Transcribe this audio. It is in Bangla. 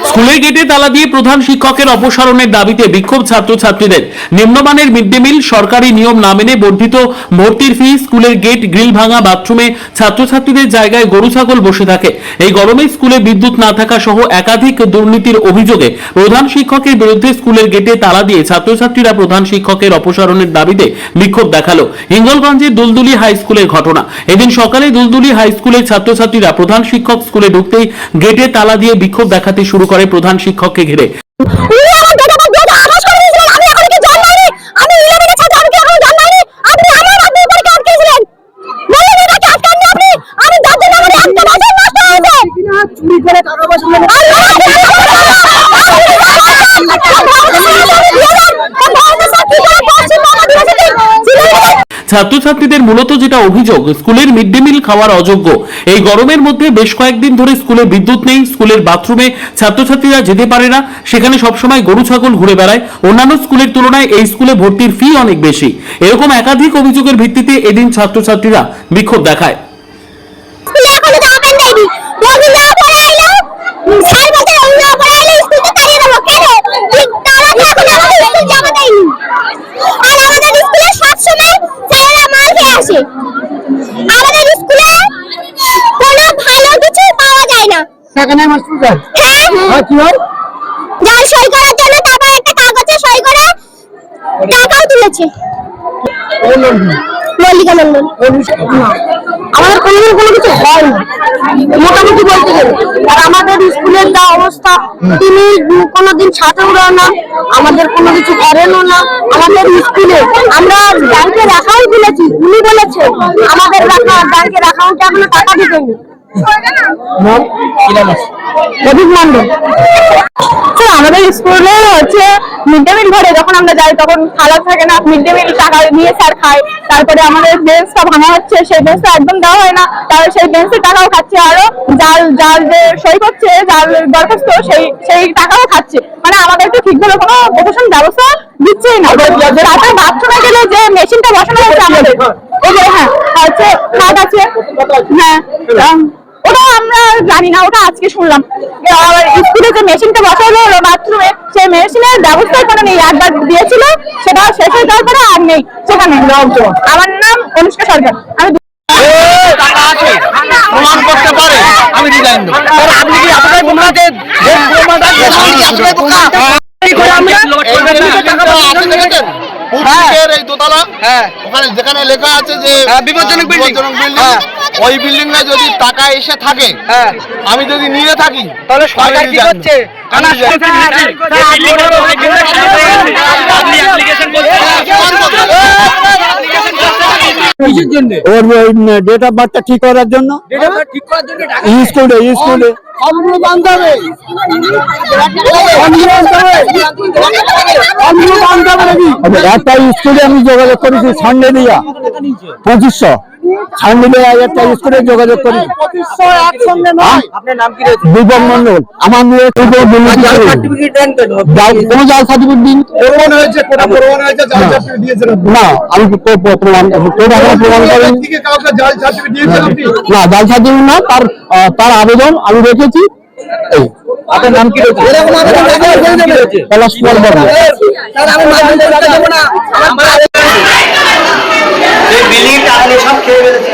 স্কুলের গেটে তালা দিয়ে প্রধান শিক্ষকের অপসারণের দাবিতে বিক্ষোভ ছাত্রছাত্রীদের। নিম্নমানের মিড ডে মিল, সরকারি নিয়ম না মেনে বর্ধিত ভর্তির ফি, স্কুলের গেট, গ্রিল ভাঙা, বাথরুমে ছাত্রছাত্রীদের জায়গায় গরু ছাগল বসে থাকে। এই গরমে স্কুলে বিদ্যুৎ না থাকা সহ একাধিক দুর্নীতির অভিযোগে প্রধান শিক্ষকের বিরুদ্ধে স্কুলের গেটে তালা দিয়ে ছাত্রছাত্রীরা প্রধান শিক্ষকের অপসারণের দাবিতে বিক্ষোভ দেখালো। হিঙ্গলগঞ্জের দুলদুলি হাই স্কুলের ঘটনা। এদিন সকালে দুলদুলি হাই স্কুলের ছাত্রছাত্রীরা প্রধান শিক্ষক স্কুলে ঢুকতেই গেটে তালা দিয়ে বিক্ষোভ দেখাতে শুরু করে প্রধান শিক্ষককে ঘিরে। ছাত্রছাত্রীদের মূলত যেটা অভিযোগ, স্কুলের মিড ডে মিল খাওয়ার অযোগ্য। এই গরমের মধ্যে বেশ কয়েকদিন ধরে স্কুলে বিদ্যুৎ নেই, স্কুলের বাথরুমে ছাত্রছাত্রীরা যেতে পারে না, সেখানে সবসময় গরু ছাগল ঘুরে বেড়ায়। অন্যান্য স্কুলের তুলনায় এই স্কুলে ভর্তির ফি অনেক বেশি। এরকম একাধিক অভিযোগের ভিত্তিতে এদিন ছাত্রছাত্রীরা বিক্ষোভ দেখায়। আমাদের স্কুলে কোনো ভালো কিছু পাওয়া যায় না। সেখানে মাস্টার যায় হ্যাঁ কি হয় যার সই করার জন্য তারপর একটা কাগজে সই করে টাকাও তুলেছে। মল্লিকা মন্ডল। আমাদের কোনো কিছু হয় না মোটামুটি বলতে গেলে। আর আমাদের স্কুলের যা অবস্থা, তিনি কোনোদিন ছাতা উড়ান না, আমাদের কোনো কিছু করেনও না। আমাদের স্কুলে আমরা ব্যাংকের অ্যাকাউন্ট খুলেছি, উনি বলেছে আমাদের ব্যাংকের অ্যাকাউন্টে এখনো টাকা ঢোকেনি। আমাদের স্কুলে হচ্ছে মিড ডে মিল ঘরে যখন আমরা যাই তখন খালা থাকে না, মিড ডে মিল টাকা নিয়ে স্যার খায়। তারপরে আমাদের বেঞ্চটা ভাঙা হচ্ছে, সেই বেঞ্চটা একদম দেওয়া হয় না, তারপরে সেই বেঞ্চের টাকাও খাচ্ছে। আরো যার যে সই করছে, যার দরখাস্ত, সেই টাকাও খাচ্ছে। মানে আমাদেরকে ঠিকভাবে কোনো প্রশাসন ব্যবস্থা দিচ্ছেই না। রাতে বাথরুমে গেলে যে মেশিনটা বসানো হয়েছে আমাদের, হ্যাঁ হচ্ছে খাট আছে, হ্যাঁ ওটা আমরা জানি না, ওটা আজকে শুনলাম। স্কুলে যে মেশিনটা বসানো হলো বাথরুমে, সেই মেশিনের ব্যবস্থা কোনো নেই। একবার দিয়েছিল, সেটা শেষ হয়ে যাওয়ার পরে আর নেই সেখানে। আমার নাম অনুষ্কা সরকার। আমি প্রমাণ করতে পারে আমি রিজাইন দেব। আপনি কি আপনাদের গুণাতে এই দোতলা ওখানে যেখানে লেখা আছে যে বিপজ্জনক বিল্ডিং, ওই বিল্ডিং এ যদি টাকা এসে থাকে, আমি যদি নিয়ে থাকি, তাহলে সরকার কি করছে? ওর ডেট অফ বার্থটা ঠিক করার জন্য স্কুলে একটা স্কুলে আমি যোগাযোগ করেছি সানডে দিয়া 2500 সানডে একটা স্কুলে যোগাযোগ করি। দীপক মন্ডল। আমার মেয়ে কোনো জাল সার্টিফিকেট দিন না, আমি প্রমাণ করেন না, জাল সার্টিফিকেট না, তার আবেদন আমি রেখেছি। আপনার নাম কি রয়েছে? বিলি টাকা সব খেয়ে ফেলেছে।